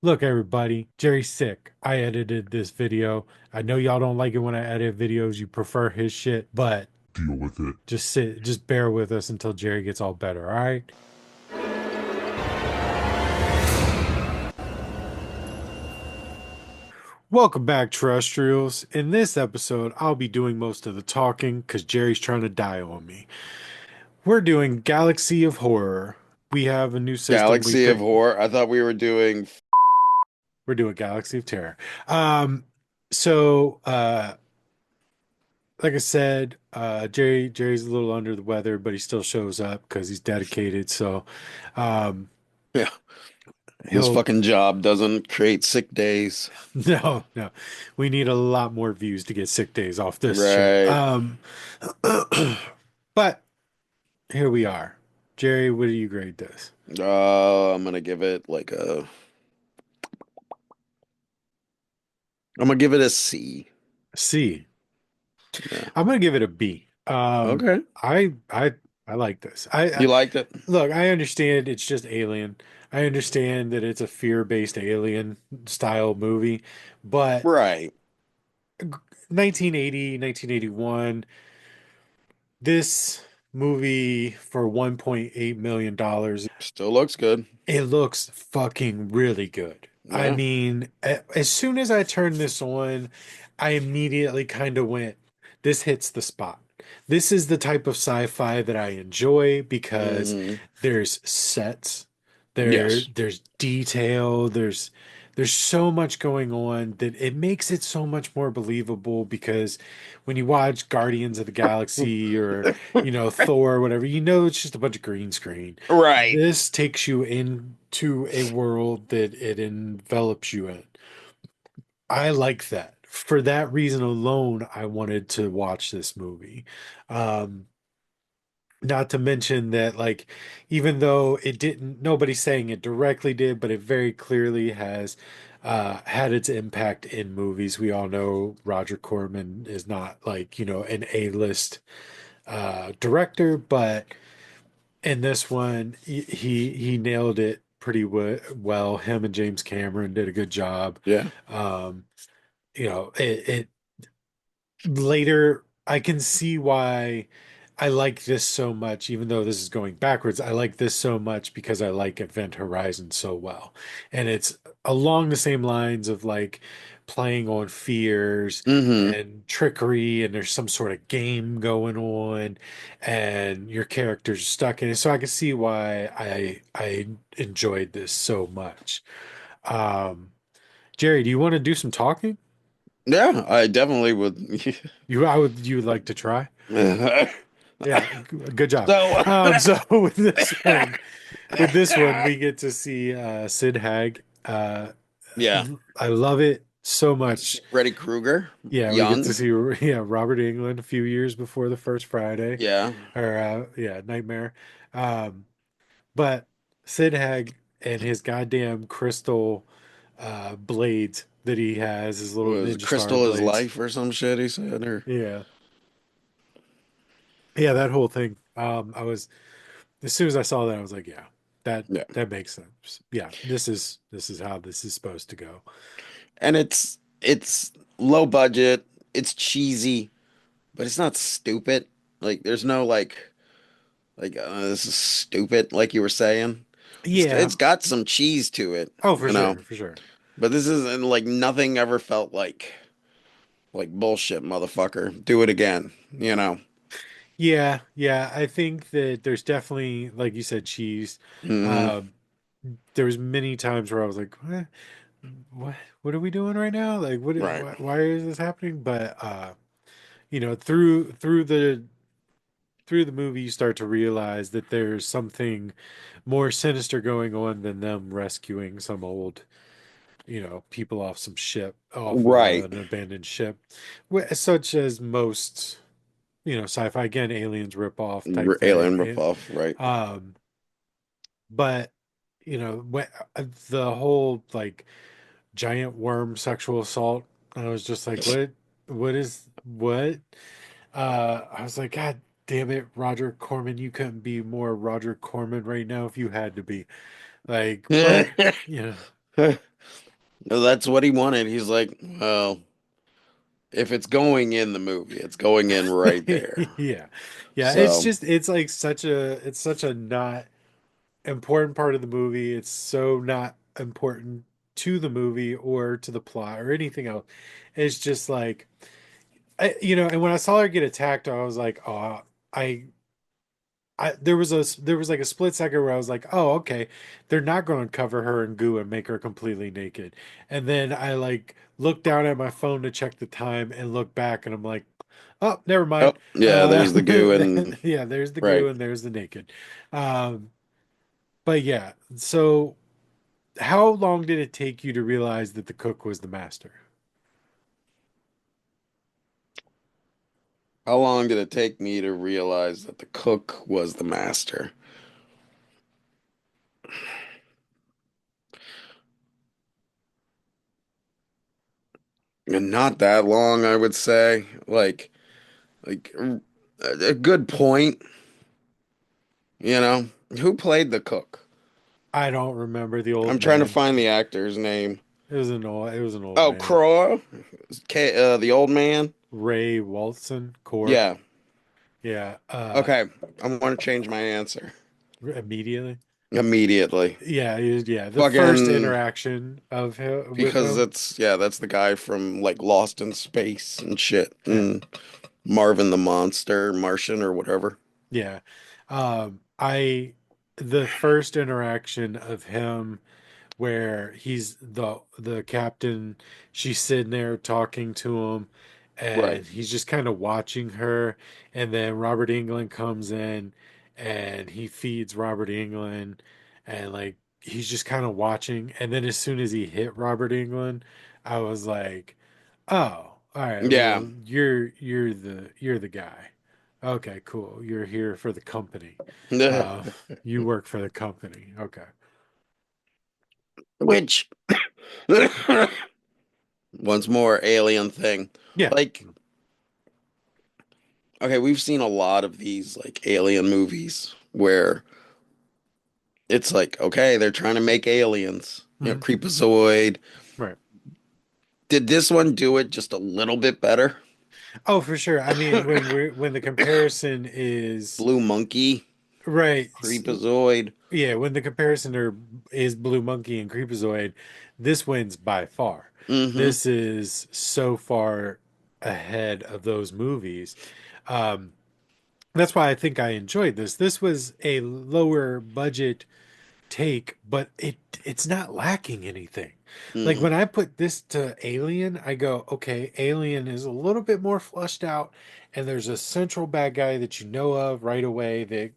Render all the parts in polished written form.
Look, everybody, Jerry's sick. I edited this video. I know y'all don't like it when I edit videos. You prefer his shit, but Deal with it. just bear with us until Jerry gets all better, all right? Welcome back, terrestrials. In this episode, I'll be doing most of the talking because Jerry's trying to die on me. We're doing Galaxy of Horror. We have a new system we Galaxy of picked. Horror. I thought we were doing. We're doing Galaxy of Terror. Um, so like I said, Jerry's a little under the weather, but he still shows up because he's dedicated. So um, Yeah, this he'll fucking job doesn't create sick days. no, we need a lot more views to get sick days off this shit. Right. But here we are. Jerry, what do you grade this? I'm gonna give it like a. I'm gonna give it a C. C. Yeah. I'm gonna give it a B. Okay. I like this. I You liked it? look. I understand it's just Alien. I understand that it's a fear-based alien style movie, but Right. 1980, 1981, this movie for $1.8 million, Still looks good. it looks fucking really good. I Yeah. mean, as soon as I turned this on, I immediately kind of went, this hits the spot. This is the type of sci-fi that I enjoy because Hmm. there's sets, Yes. there's detail, there's so much going on that it makes it so much more believable because when you watch Guardians of the Galaxy or Thor or whatever, it's just a bunch of green screen. Right. This takes you into a world that it envelops you in. I like that. For that reason alone, I wanted to watch this movie. Um, Not to mention that, like, even though it didn't, nobody's saying it directly did, but it very clearly has had its impact in movies. We all know Roger Corman is not like, an A-list director, but in this one, he nailed it pretty well. Him and James Cameron did a good job. Yeah. Um, it later I can see why I like this so much, even though this is going backwards. I like this so much because I like Event Horizon so well. And it's along the same lines of like playing on fears Hmm. and trickery, and there's some sort of game going on, and your character's stuck in it. So I can see why I enjoyed this so much. Um, Jerry, do you want to do some talking? Yeah, I definitely would. You would like to try? So, Yeah, good job. So with this one, we get to see Sid Haig. yeah, I love it so much. Freddy Krueger, Yeah, we get to young. see Robert Englund a few years before the first Friday, Yeah, or Nightmare. Um, but Sid Haig and his goddamn crystal blades that he has, his little was ninja star Crystal his blades. life or some shit he said, or Yeah, yeah, that whole thing. I was As soon as I saw that, I was like, yeah, that yeah. that makes sense. Yeah, this is how this is supposed to go. And it's low budget, it's cheesy, but it's not stupid. Like there's no this is stupid, like you were saying. Yeah. It's got some cheese to it, Oh, for you know. sure, for sure. But this isn't like nothing ever felt like bullshit, motherfucker. Do it again, you know. Yeah, yeah. I think that there's definitely, like you said, cheese. Hmm. Um, there was many times where I was like, what are we doing right now? Like, Right. why is this happening? But through the movie, you start to realize that there's something more sinister going on than them rescuing some old people off some ship, off of Right. an abandoned ship, such as most, sci-fi, again, aliens rip-off type Alien thing. ripoff, right. Um, but, the whole, like, giant worm sexual assault, I was just like, what? I was like, God damn it, Roger Corman, you couldn't be more Roger Corman right now if you had to be. Like, but, you know. That's what he wanted. He's like, well, if it's going in the movie, it's going in right there. Yeah. Yeah, it's So, just it's like such a not important part of the movie. It's so not important to the movie or to the plot or anything else. It's just like and when I saw her get attacked, I was like, oh, I there was like a split second where I was like, oh, okay, they're not going to cover her in goo and make her completely naked. And then I like looked down at my phone to check the time and look back, and I'm like, oh, never oh, mind. yeah, there's the goo and Yeah, there's the goo right. and there's the naked. Um, but yeah, so how long did it take you to realize that the cook was the master? How long did it take me to realize that the cook was the master? And not that long, I would say. Like a good point, you know. Who played the cook? I don't remember the I'm old trying to man. find the actor's name. It was an old Oh, man. Crow, the old man. Ray Walton, Core. Yeah. Yeah, Okay, I want to change my answer immediately. immediately. Yeah, yeah. The first Fucking interaction of him with because him. that's the guy from like Lost in Space and shit, Yeah, and Marvin the Monster, Martian or whatever. yeah. I the first interaction of him where he's the captain, she's sitting there talking to him, Right. and he's just kind of watching her, and then Robert England comes in and he feeds Robert England, and like he's just kind of watching, and then as soon as he hit Robert England, I was like, oh, all right, Yeah. well, you're the guy. Okay, cool. You're here for the company. Uh, you work for the company. Okay. Which once more alien thing. Yeah. Like, okay, we've seen a lot of these like alien movies where it's like, okay, they're trying to make aliens, Mhm. Creepazoid. Right. Did this one do it just a little bit better? Oh, for sure. I mean, when the comparison is Blue Monkey, right, Creepazoid. yeah, when the comparison is Blue Monkey and Creepazoid, this wins by far. Mm-hmm. This is so far ahead of those movies. Um, that's why I think I enjoyed this. This was a lower budget take, but it's not lacking anything. Like Mm-hmm. when I put this to Alien, I go, okay, Alien is a little bit more flushed out, and there's a central bad guy that you know of right away. That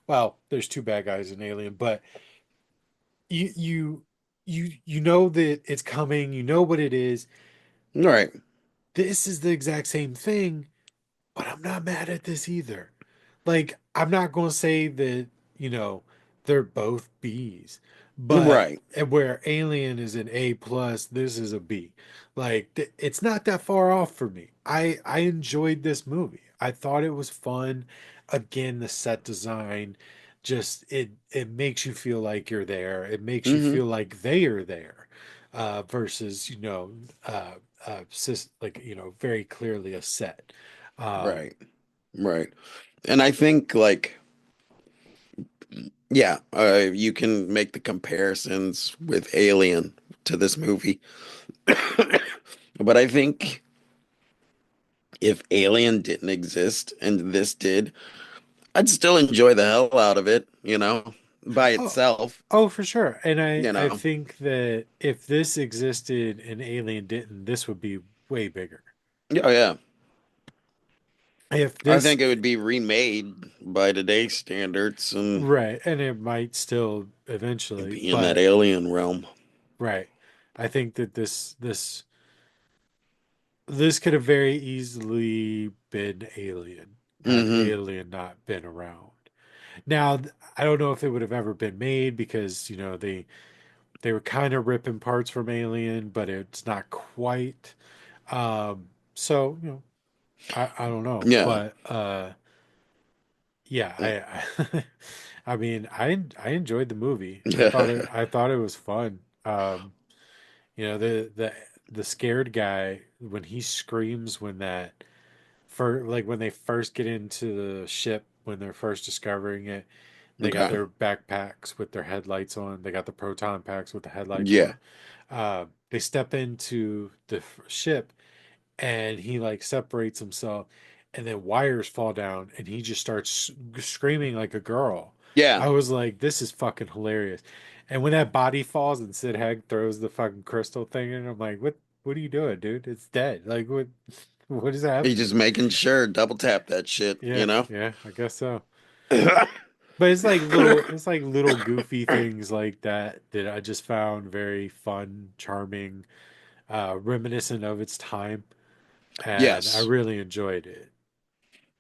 well, there's two bad guys in Alien, but you you you know that it's coming. You know what it is. Right. This is the exact same thing, but I'm not mad at this either. Like, I'm not going to say that, you know, they're both B's, but Right. where Alien is an A plus, this is a B. Like, it's not that far off for me. I enjoyed this movie. I thought it was fun. Again, the set design just it makes you feel like you're there. It makes you Mm-hmm. feel like they are there. Versus, like, very clearly a set. Um, Right. Right. And I think like yeah, you can make the comparisons with Alien to this movie. But I think if Alien didn't exist and this did, I'd still enjoy the hell out of it, by oh, itself, oh, for sure. And you I know. think that if this existed and Alien didn't, this would be way bigger. Yeah, yeah. If I this, think it would be remade by today's standards and right, and it might still eventually, be in that but alien realm. right, I think that this could have very easily been Alien had Hmm. Alien not been around. Now, I don't know if it would have ever been made because, they were kind of ripping parts from Alien, but it's not quite. So, I don't know, Yeah. but yeah, I mean, I enjoyed the movie. I thought it was fun. You know, the scared guy when he screams when that for like when they first get into the ship when they're first discovering it, and they got Okay. their backpacks with their headlights on. They got the proton packs with the headlights Yeah. on. They step into the ship and he like separates himself and then wires fall down and he just starts screaming like a girl. Yeah. I was like, this is fucking hilarious. And when that body falls and Sid Haig throws the fucking crystal thing in, I'm like, what are you doing, dude? It's dead. Like what is He's happening? just making sure double tap that shit, Yeah, you know? yeah, I guess so. But it's like little goofy things like that that I just found very fun, charming, reminiscent of its time, and I Yes. really enjoyed it.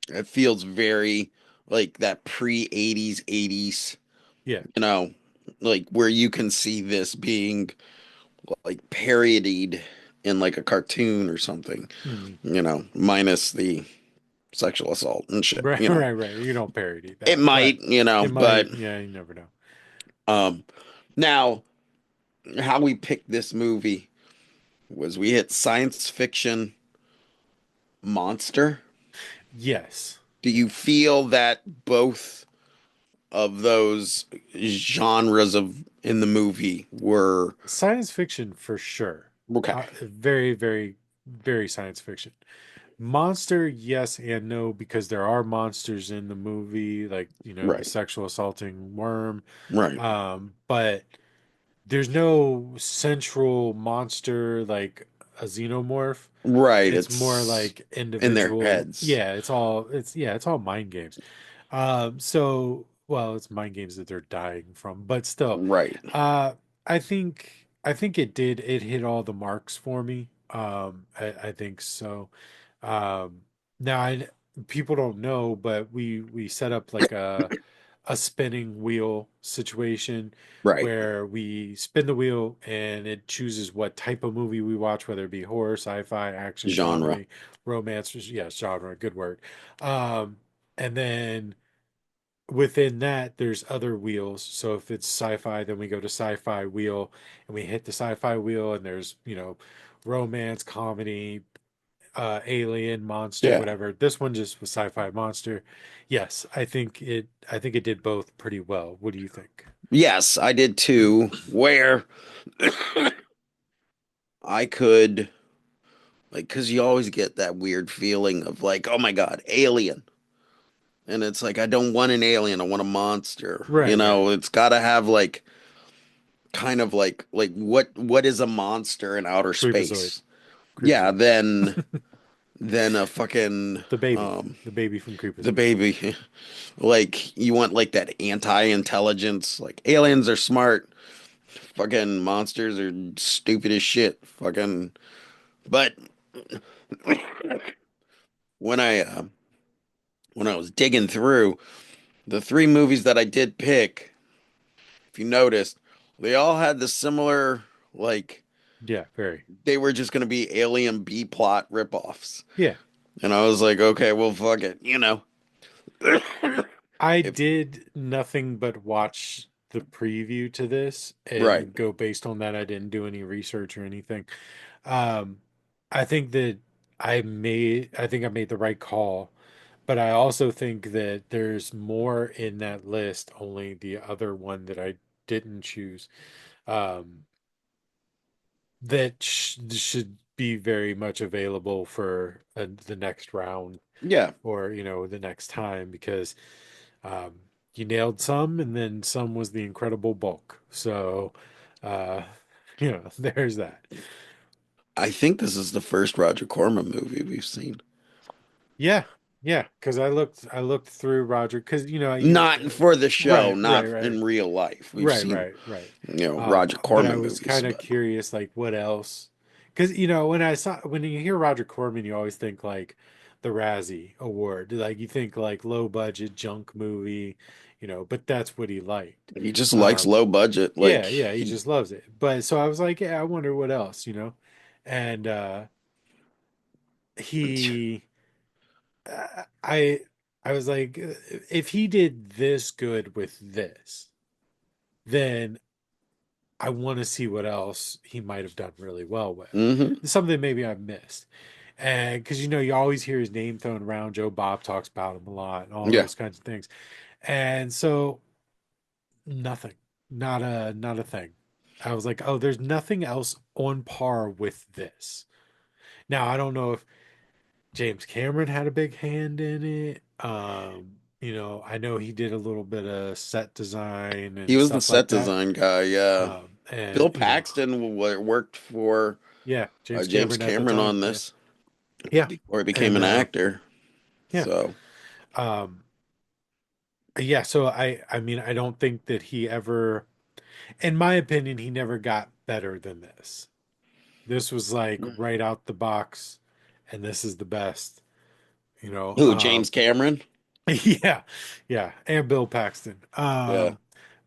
It feels very like that pre-80s, 80s, Yeah. you know, like where you can see this being like parodied in like a cartoon or something, Mhm. minus the sexual assault and shit, Right, right, right. You don't parody It that, but might, it but might. Yeah, you never know. um now how we picked this movie was we hit science fiction monster. Yes, Do you feel that both of those genres of in the movie were science fiction for sure. okay? Very, very, very science fiction. Monster, yes and no, because there are monsters in the movie, like the Right, sexual assaulting worm. right, But there's no central monster like a xenomorph. right. It's more It's like in their individual. heads. Yeah, it's all mind games. So well, it's mind games that they're dying from, but still, Right, uh, I think it hit all the marks for me. I think so. Um, now people don't know, but we set up like a spinning wheel situation right. where we spin the wheel and it chooses what type of movie we watch, whether it be horror, sci-fi, action, Genre. comedy, romance, yes, genre, good word. Um, and then within that, there's other wheels. So if it's sci-fi, then we go to sci-fi wheel and we hit the sci-fi wheel, and there's, romance, comedy, alien, monster, Yeah. whatever. This one just was sci-fi monster. Yes, I think it did both pretty well. What do you think? Yes, I did too. Where I could like, because you always get that weird feeling of like, oh my God, alien. And it's like, I don't want an alien, I want a monster. Right, right. It's got to have like kind of like what is a monster in outer Creepazoid. space? Yeah, Creepazoid. then a fucking The baby. The baby from the Creepazoid. baby. Like you want like that anti-intelligence. Like aliens are smart, fucking monsters are stupid as shit. Fucking but when I was digging through the three movies that I did pick, if you noticed, they all had the similar like Yeah, very. they were just gonna be alien B plot ripoffs. Yeah. And I was like, okay, well fuck it, I If did nothing but watch the preview to this right. and go based on that. I didn't do any research or anything. Um, I think that I think I made the right call, but I also think that there's more in that list, only the other one that I didn't choose, um, that should be very much available for the next round Yeah. or, the next time because um, you nailed some and then some was the incredible bulk. So, uh, there's that. I think this is the first Roger Corman movie we've seen. Yeah, yeah, because I looked through Roger because Not for the show, right, right, not right, in real life. We've right, seen, right, right. Roger But I Corman was movies, kind of but curious, like what else? Because when you hear Roger Corman, you always think like the Razzie Award, like you think like low budget junk movie, but that's what he liked. he just likes Um, low budget. Like yeah, yeah, he just loves it. But so I was like, yeah, I wonder what else, and he I was like, if he did this good with this, then I want to see what else he might have done really well with. Hmm. Something maybe I've missed. And because you always hear his name thrown around. Joe Bob talks about him a lot and all Yeah. those kinds of things. And so nothing. Not a thing. I was like, oh, there's nothing else on par with this. Now I don't know if James Cameron had a big hand in it. I know he did a little bit of set design He and was the stuff like set that. design guy, yeah. And Bill Paxton worked for yeah, James James Cameron at the Cameron time. on Yeah. this Yeah. before he became And an actor. yeah. So, Um yeah, so I mean I don't think that he ever in my opinion he never got better than this. This was like right out the box and this is the best, you know. who, James Cameron? Yeah. Yeah, and Bill Paxton. Yeah.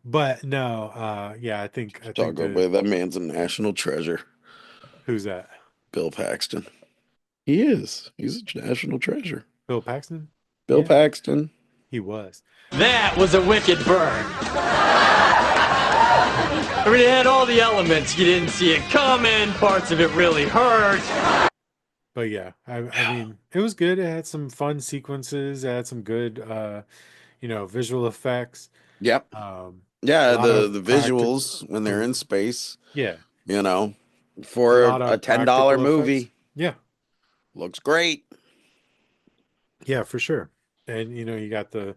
But no, yeah, I think Talk that about that man's a national treasure. who's that? Bill Paxton. He is. He's a national treasure. Bill Paxton? Bill Yeah, Paxton. he was. That was a wicked burn. I mean, it had all the elements. You didn't see it coming. Parts of it really hurt. But yeah, I mean, it was good. It had some fun sequences. It had some good, visual effects. Yep. Um, a Yeah, lot the of practical, visuals when they're in space, yeah, you know, a for lot a of $10 practical effects. movie, Yeah, looks great. yeah, for sure. And you got the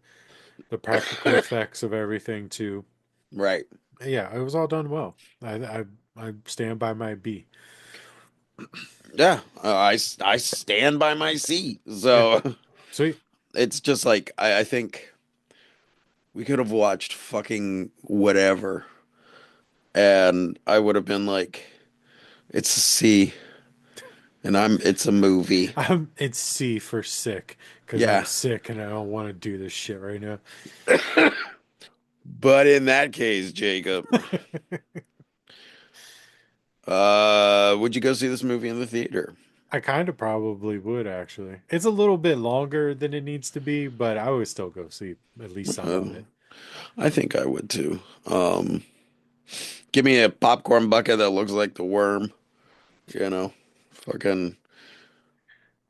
practical effects of everything too. Right. Yeah, it was all done well. I stand by my B. Yeah, I stand by my seat. Yeah, So sweet. it's just like I think we could have watched fucking whatever, and I would have been like, it's a C, and it's a movie. It's C for sick because I'm Yeah, sick and I don't want to do this shit right now. but in that case, Jacob, would you go see this movie in the theater? I kind of probably would actually. It's a little bit longer than it needs to be, but I would still go see at least some Uh, of it. I think I would too. Give me a popcorn bucket that looks like the worm, you know. Fucking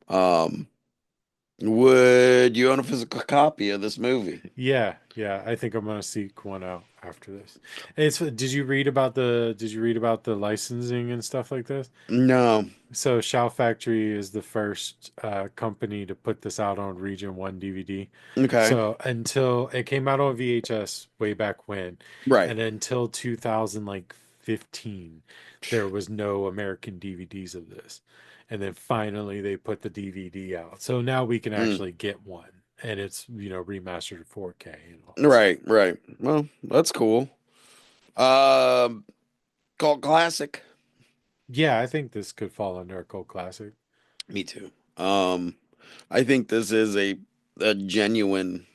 um would you own a physical copy of this movie? Yeah, yeah. I think I'm gonna seek one out after this. Did you read about the licensing and stuff like this? No. So Shout Factory is the first company to put this out on Region 1 DVD. Okay. So until it came out on VHS way back when, Right. and until 2000 like 15, there was no American DVDs of this. And then finally they put the DVD out. So now we can Mm. actually get one. And it's, remastered 4K and all that stuff. Right, right. Well, that's cool. Um Cult classic. Yeah, I think this could fall under a cult classic. Me too. I think this is a genuine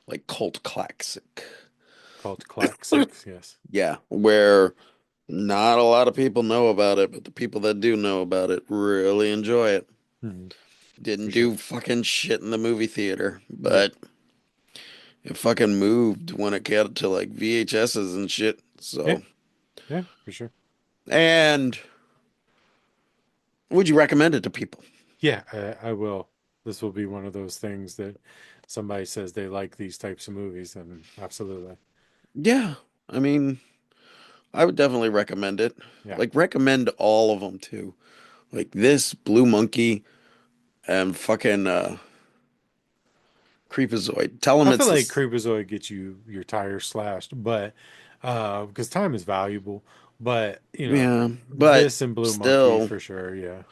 like cult classic. Cult classics, yes. Yeah, where not a lot of people know about it, but the people that do know about it really enjoy it. Mhm, Didn't for sure. do fucking shit in the movie theater, Nope. but it fucking moved when it got to like VHSs and shit. Yeah, So, yeah, for sure. and would you recommend it to people? Yeah, I will. This will be one of those things that somebody says they like these types of movies, and absolutely. Yeah, I mean, I would definitely recommend it. Yeah. Like, recommend all of them too. Like this, Blue Monkey, and fucking Creepazoid. Tell them I feel it's like this. Creepazoid gets you your tires slashed, but because time is valuable, but Yeah, but this and Blue Monkey still, for sure, yeah.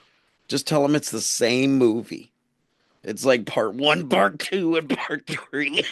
just tell them it's the same movie. It's like part one, part two, and part three.